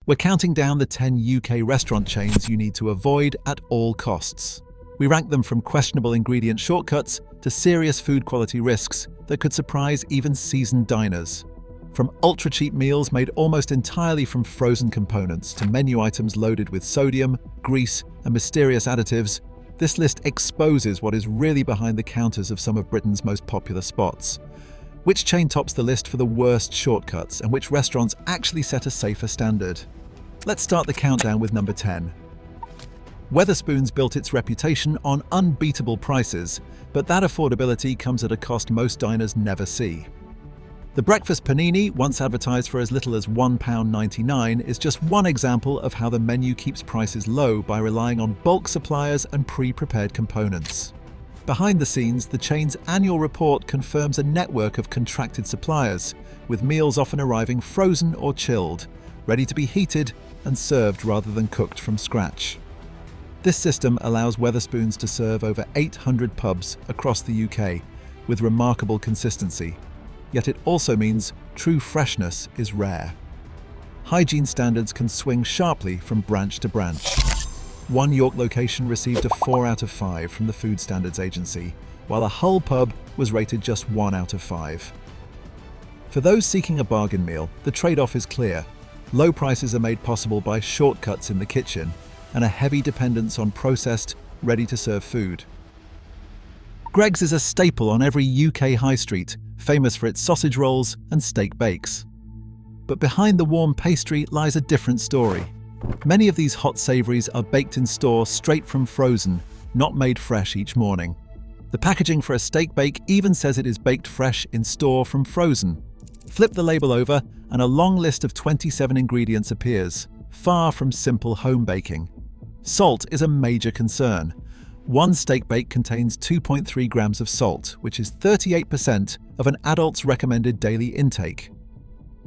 We're counting down the 10 UK restaurant chains you need to avoid at all costs. We rank them from questionable ingredient shortcuts to serious food quality risks that could surprise even seasoned diners. From ultra-cheap meals made almost entirely from frozen components to menu items loaded with sodium, grease, and mysterious additives, this list exposes what is really behind the counters of some of Britain's most popular spots. Which chain tops the list for the worst shortcuts, and which restaurants actually set a safer standard? Let's start the countdown with number 10. Wetherspoons built its reputation on unbeatable prices, but that affordability comes at a cost most diners never see. The breakfast panini, once advertised for as little as £1.99, is just one example of how the menu keeps prices low by relying on bulk suppliers and pre-prepared components. Behind the scenes, the chain's annual report confirms a network of contracted suppliers, with meals often arriving frozen or chilled, ready to be heated and served rather than cooked from scratch. This system allows Wetherspoons to serve over 800 pubs across the UK with remarkable consistency. Yet it also means true freshness is rare. Hygiene standards can swing sharply from branch to branch. One York location received a 4 out of 5 from the Food Standards Agency, while a Hull pub was rated just 1 out of 5. For those seeking a bargain meal, the trade-off is clear. Low prices are made possible by shortcuts in the kitchen and a heavy dependence on processed, ready-to-serve food. Greggs is a staple on every UK high street, famous for its sausage rolls and steak bakes. But behind the warm pastry lies a different story. Many of these hot savouries are baked in store straight from frozen, not made fresh each morning. The packaging for a steak bake even says it is baked fresh in store from frozen. Flip the label over and a long list of 27 ingredients appears, far from simple home baking. Salt is a major concern. One steak bake contains 2.3 grams of salt, which is 38% of an adult's recommended daily intake.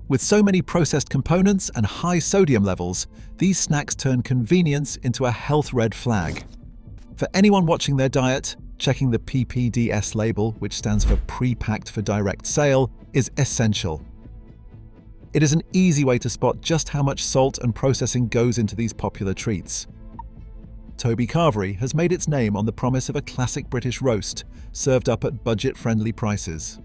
With so many processed components and high sodium levels, these snacks turn convenience into a health red flag. For anyone watching their diet, checking the PPDS label, which stands for pre-packed for direct sale, is essential. It is an easy way to spot just how much salt and processing goes into these popular treats. Toby Carvery has made its name on the promise of a classic British roast, served up at budget-friendly prices.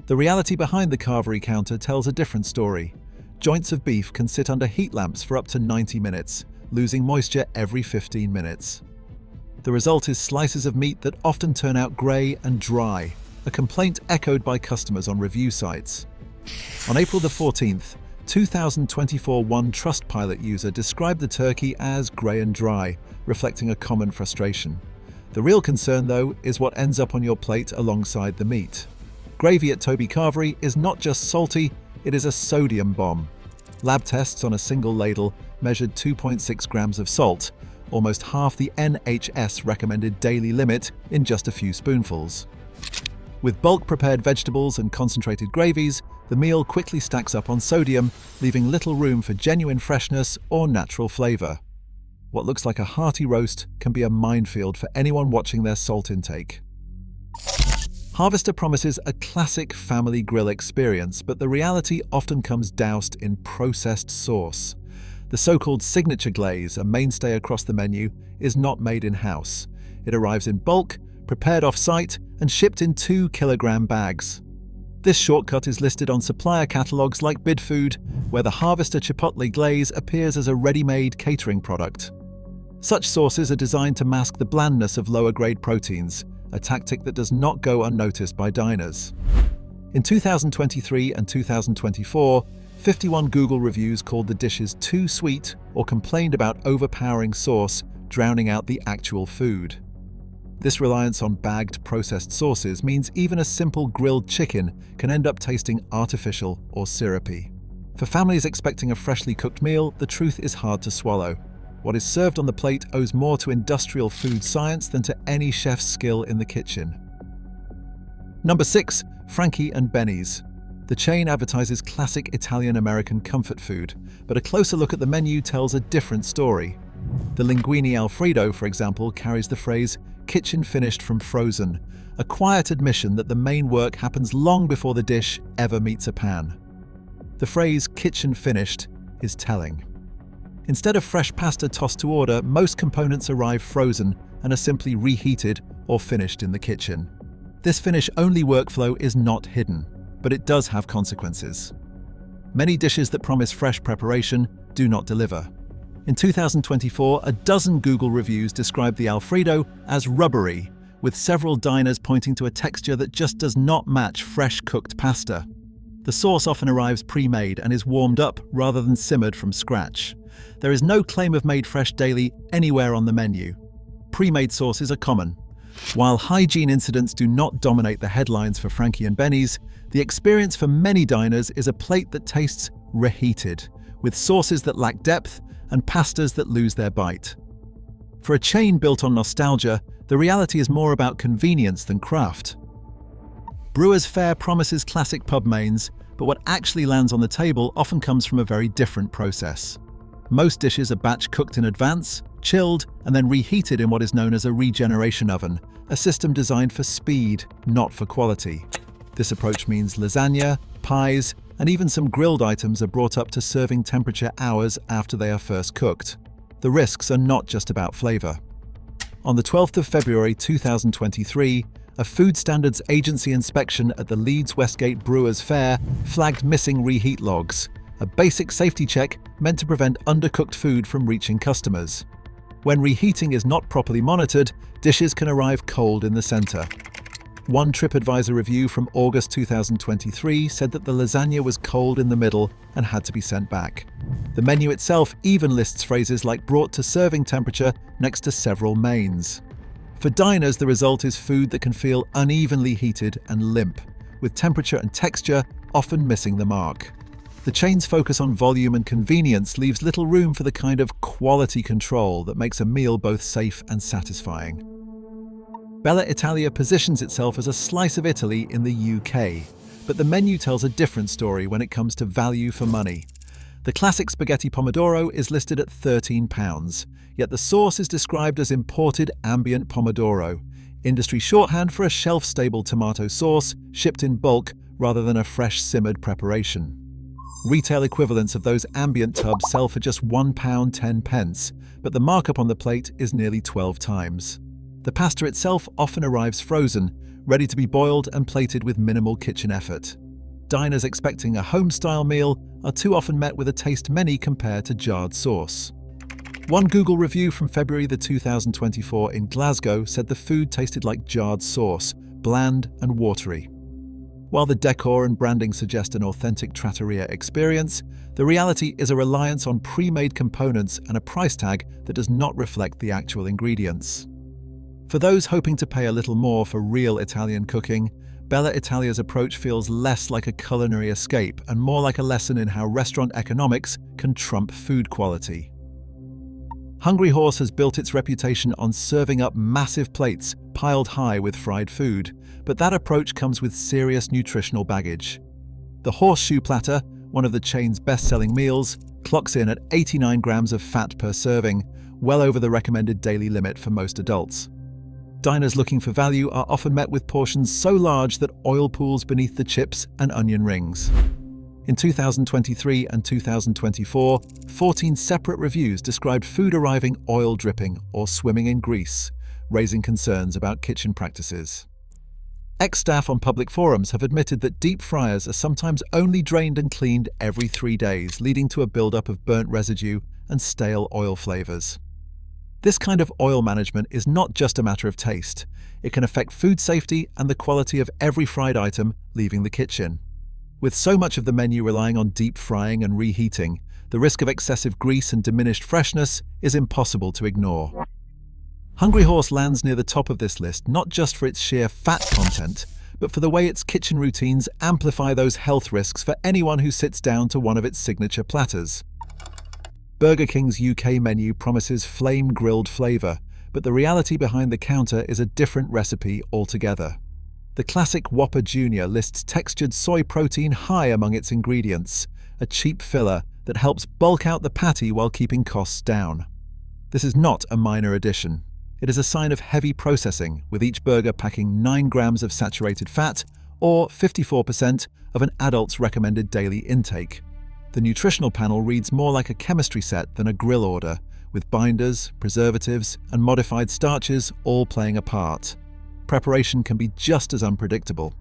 The reality behind the Carvery counter tells a different story. Joints of beef can sit under heat lamps for up to 90 minutes, losing moisture every 15 minutes. The result is slices of meat that often turn out grey and dry, a complaint echoed by customers on review sites. On April the 14th, 2024 one Trustpilot user described the turkey as grey and dry, reflecting a common frustration. The real concern, though, is what ends up on your plate alongside the meat. Gravy at Toby Carvery is not just salty, it is a sodium bomb. Lab tests on a single ladle measured 2.6 grams of salt, almost half the NHS recommended daily limit in just a few spoonfuls. With bulk prepared vegetables and concentrated gravies, the meal quickly stacks up on sodium, leaving little room for genuine freshness or natural flavour. What looks like a hearty roast can be a minefield for anyone watching their salt intake. Harvester promises a classic family grill experience, but the reality often comes doused in processed sauce. The so-called signature glaze, a mainstay across the menu, is not made in-house. It arrives in bulk, prepared off-site, and shipped in 2-kilogram bags. This shortcut is listed on supplier catalogues like Bidfood, where the Harvester Chipotle glaze appears as a ready-made catering product. Such sauces are designed to mask the blandness of lower-grade proteins, a tactic that does not go unnoticed by diners. In 2023 and 2024, 51 Google reviews called the dishes too sweet or complained about overpowering sauce drowning out the actual food. This reliance on bagged processed sauces means even a simple grilled chicken can end up tasting artificial or syrupy. For families expecting a freshly cooked meal, the truth is hard to swallow. What is served on the plate owes more to industrial food science than to any chef's skill in the kitchen. Number 6. Frankie and Benny's. The chain advertises classic Italian-American comfort food, but a closer look at the menu tells a different story. The linguine Alfredo, for example, carries the phrase "kitchen finished from frozen," a quiet admission that the main work happens long before the dish ever meets a pan. The phrase "kitchen finished" is telling. Instead of fresh pasta tossed to order, most components arrive frozen and are simply reheated or finished in the kitchen. This finish-only workflow is not hidden, but it does have consequences. Many dishes that promise fresh preparation do not deliver. In 2024, a dozen Google reviews described the Alfredo as rubbery, with several diners pointing to a texture that just does not match fresh cooked pasta. The sauce often arrives pre-made and is warmed up rather than simmered from scratch. There is no claim of made fresh daily anywhere on the menu. Pre-made sauces are common. While hygiene incidents do not dominate the headlines for Frankie and Benny's, the experience for many diners is a plate that tastes reheated, with sauces that lack depth and pastas that lose their bite. For a chain built on nostalgia, the reality is more about convenience than craft. Brewers Fayre promises classic pub mains, but what actually lands on the table often comes from a very different process. Most dishes are batch cooked in advance, chilled, and then reheated in what is known as a regeneration oven, a system designed for speed, not for quality. This approach means lasagna, pies, and even some grilled items are brought up to serving temperature hours after they are first cooked. The risks are not just about flavor. On the 12th of February 2023, a Food Standards Agency inspection at the Leeds Westgate Brewers Fayre flagged missing reheat logs, a basic safety check meant to prevent undercooked food from reaching customers. When reheating is not properly monitored, dishes can arrive cold in the center. One TripAdvisor review from August 2023 said that the lasagna was cold in the middle and had to be sent back. The menu itself even lists phrases like brought to serving temperature next to several mains. For diners, the result is food that can feel unevenly heated and limp, with temperature and texture often missing the mark. The chain's focus on volume and convenience leaves little room for the kind of quality control that makes a meal both safe and satisfying. Bella Italia positions itself as a slice of Italy in the UK, but the menu tells a different story when it comes to value for money. The classic spaghetti pomodoro is listed at £13, yet the sauce is described as imported ambient pomodoro, industry shorthand for a shelf-stable tomato sauce shipped in bulk rather than a fresh simmered preparation. Retail equivalents of those ambient tubs sell for just £1.10, but the markup on the plate is nearly 12 times. The pasta itself often arrives frozen, ready to be boiled and plated with minimal kitchen effort. Diners expecting a home-style meal are too often met with a taste many compare to jarred sauce. One Google review from February 2024 in Glasgow said the food tasted like jarred sauce, bland and watery. While the decor and branding suggest an authentic trattoria experience, the reality is a reliance on pre-made components and a price tag that does not reflect the actual ingredients. For those hoping to pay a little more for real Italian cooking, Bella Italia's approach feels less like a culinary escape and more like a lesson in how restaurant economics can trump food quality. Hungry Horse has built its reputation on serving up massive plates piled high with fried food, but that approach comes with serious nutritional baggage. The horseshoe platter, one of the chain's best-selling meals, clocks in at 89 grams of fat per serving, well over the recommended daily limit for most adults. Diners looking for value are often met with portions so large that oil pools beneath the chips and onion rings. In 2023 and 2024, 14 separate reviews described food arriving oil dripping or swimming in grease, raising concerns about kitchen practices. Ex-staff on public forums have admitted that deep fryers are sometimes only drained and cleaned every 3 days, leading to a buildup of burnt residue and stale oil flavors. This kind of oil management is not just a matter of taste. It can affect food safety and the quality of every fried item leaving the kitchen. With so much of the menu relying on deep frying and reheating, the risk of excessive grease and diminished freshness is impossible to ignore. Hungry Horse lands near the top of this list not just for its sheer fat content, but for the way its kitchen routines amplify those health risks for anyone who sits down to one of its signature platters. Burger King's UK menu promises flame-grilled flavor, but the reality behind the counter is a different recipe altogether. The classic Whopper Jr. lists textured soy protein high among its ingredients, a cheap filler that helps bulk out the patty while keeping costs down. This is not a minor addition. It is a sign of heavy processing, with each burger packing 9 grams of saturated fat, or 54% of an adult's recommended daily intake. The nutritional panel reads more like a chemistry set than a grill order, with binders, preservatives, and modified starches all playing a part. Preparation can be just as unpredictable.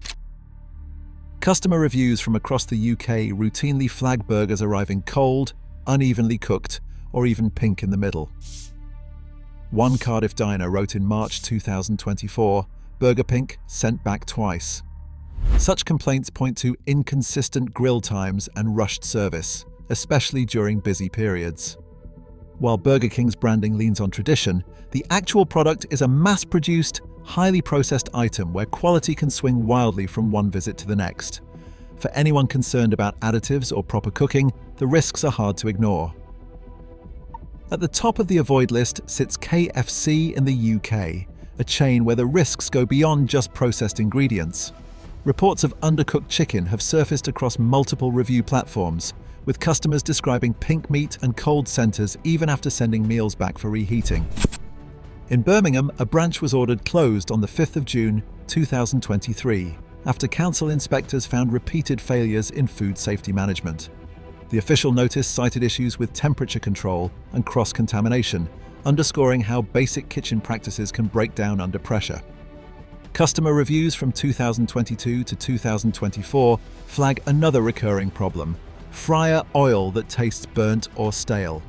Customer reviews from across the UK routinely flag burgers arriving cold, unevenly cooked, or even pink in the middle. One Cardiff diner wrote in March 2024, "Burger pink, sent back twice." Such complaints point to inconsistent grill times and rushed service, especially during busy periods. While Burger King's branding leans on tradition, the actual product is a mass-produced, highly processed item where quality can swing wildly from one visit to the next. For anyone concerned about additives or proper cooking, the risks are hard to ignore. At the top of the avoid list sits KFC in the UK, a chain where the risks go beyond just processed ingredients. Reports of undercooked chicken have surfaced across multiple review platforms, with customers describing pink meat and cold centres even after sending meals back for reheating. In Birmingham, a branch was ordered closed on the 5th of June 2023, after council inspectors found repeated failures in food safety management. The official notice cited issues with temperature control and cross-contamination, underscoring how basic kitchen practices can break down under pressure. Customer reviews from 2022 to 2024 flag another recurring problem: fryer oil that tastes burnt or stale.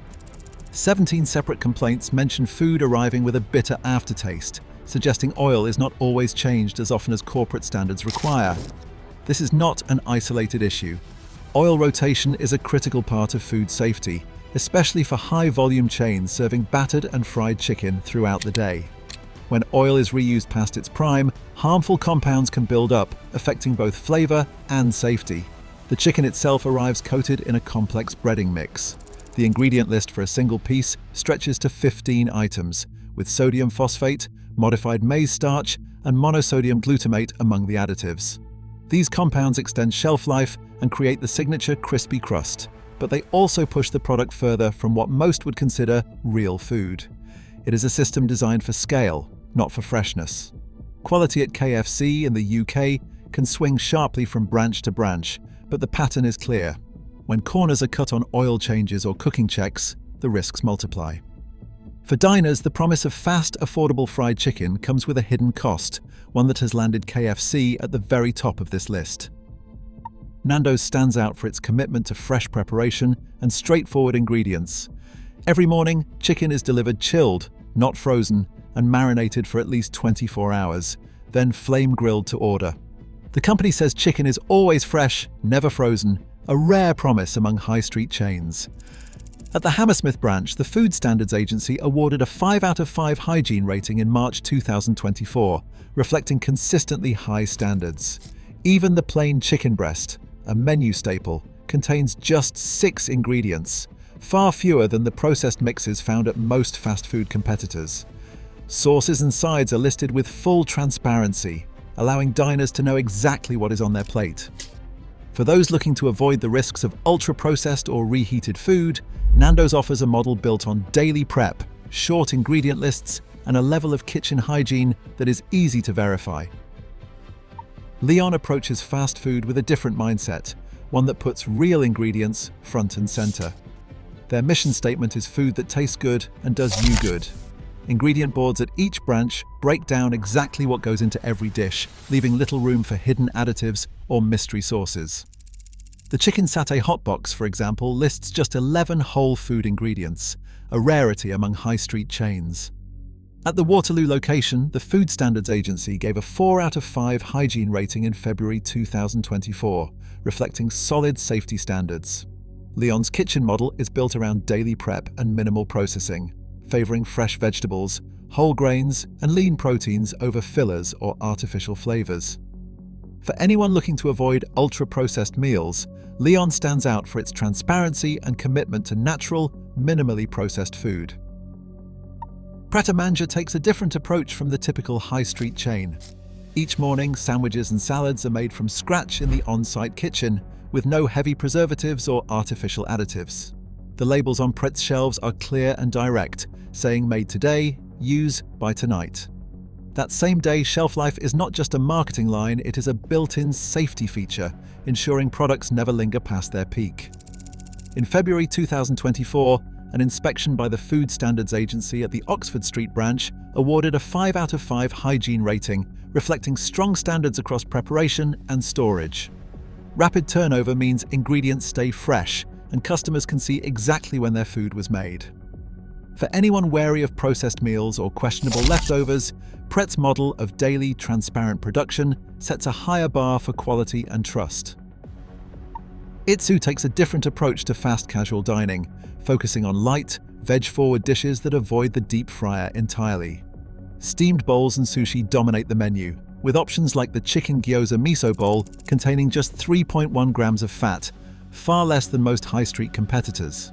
17 separate complaints mention food arriving with a bitter aftertaste, suggesting oil is not always changed as often as corporate standards require. This is not an isolated issue. Oil rotation is a critical part of food safety, especially for high-volume chains serving battered and fried chicken throughout the day. When oil is reused past its prime, harmful compounds can build up, affecting both flavor and safety. The chicken itself arrives coated in a complex breading mix. The ingredient list for a single piece stretches to 15 items, with sodium phosphate, modified maize starch, and monosodium glutamate among the additives. These compounds extend shelf life and create the signature crispy crust, but they also push the product further from what most would consider real food. It is a system designed for scale, not for freshness. Quality at KFC in the UK can swing sharply from branch to branch, but the pattern is clear. When corners are cut on oil changes or cooking checks, the risks multiply. For diners, the promise of fast, affordable fried chicken comes with a hidden cost, one that has landed KFC at the very top of this list. Nando's stands out for its commitment to fresh preparation and straightforward ingredients. Every morning, chicken is delivered chilled, not frozen, and marinated for at least 24 hours, then flame-grilled to order. The company says chicken is always fresh, never frozen, a rare promise among high street chains. At the Hammersmith branch, the Food Standards Agency awarded a 5 out of 5 hygiene rating in March 2024, reflecting consistently high standards. Even the plain chicken breast, a menu staple, contains just 6 ingredients, far fewer than the processed mixes found at most fast food competitors. Sauces and sides are listed with full transparency, allowing diners to know exactly what is on their plate. For those looking to avoid the risks of ultra-processed or reheated food, Nando's offers a model built on daily prep, short ingredient lists, and a level of kitchen hygiene that is easy to verify. Leon approaches fast food with a different mindset, one that puts real ingredients front and center. Their mission statement is food that tastes good and does you good. Ingredient boards at each branch break down exactly what goes into every dish, leaving little room for hidden additives or mystery sauces. The chicken satay hot box, for example, lists just 11 whole food ingredients, a rarity among high street chains. At the Waterloo location, the Food Standards Agency gave a 4 out of 5 hygiene rating in February 2024, reflecting solid safety standards. Leon's kitchen model is built around daily prep and minimal processing, favoring fresh vegetables, whole grains, and lean proteins over fillers or artificial flavors. For anyone looking to avoid ultra-processed meals, Leon stands out for its transparency and commitment to natural, minimally processed food. Pret A Manger takes a different approach from the typical high street chain. Each morning, sandwiches and salads are made from scratch in the on-site kitchen, with no heavy preservatives or artificial additives. The labels on Pret's shelves are clear and direct, saying made today, use by tonight. That same day shelf life is not just a marketing line, it is a built-in safety feature, ensuring products never linger past their peak. In February 2024, an inspection by the Food Standards Agency at the Oxford Street branch awarded a 5 out of 5 hygiene rating, reflecting strong standards across preparation and storage. Rapid turnover means ingredients stay fresh, and customers can see exactly when their food was made. For anyone wary of processed meals or questionable leftovers, Pret's model of daily, transparent production sets a higher bar for quality and trust. Itsu takes a different approach to fast casual dining, focusing on light, veg-forward dishes that avoid the deep fryer entirely. Steamed bowls and sushi dominate the menu, with options like the chicken gyoza miso bowl containing just 3.1 grams of fat, far less than most high street competitors.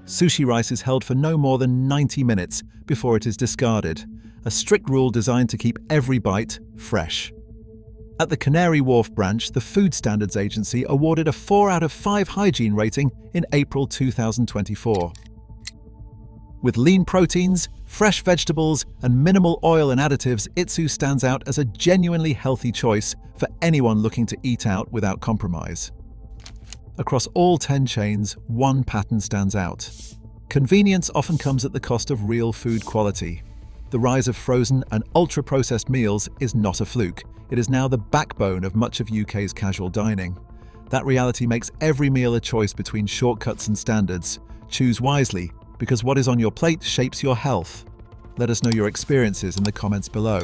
Sushi rice is held for no more than 90 minutes before it is discarded, a strict rule designed to keep every bite fresh. At the Canary Wharf branch, the Food Standards Agency awarded a 4 out of 5 hygiene rating in April 2024. With lean proteins, fresh vegetables, and minimal oil and additives, Itsu stands out as a genuinely healthy choice for anyone looking to eat out without compromise. Across all 10 chains, one pattern stands out. Convenience often comes at the cost of real food quality. The rise of frozen and ultra-processed meals is not a fluke. It is now the backbone of much of UK's casual dining. That reality makes every meal a choice between shortcuts and standards. Choose wisely, because what is on your plate shapes your health. Let us know your experiences in the comments below.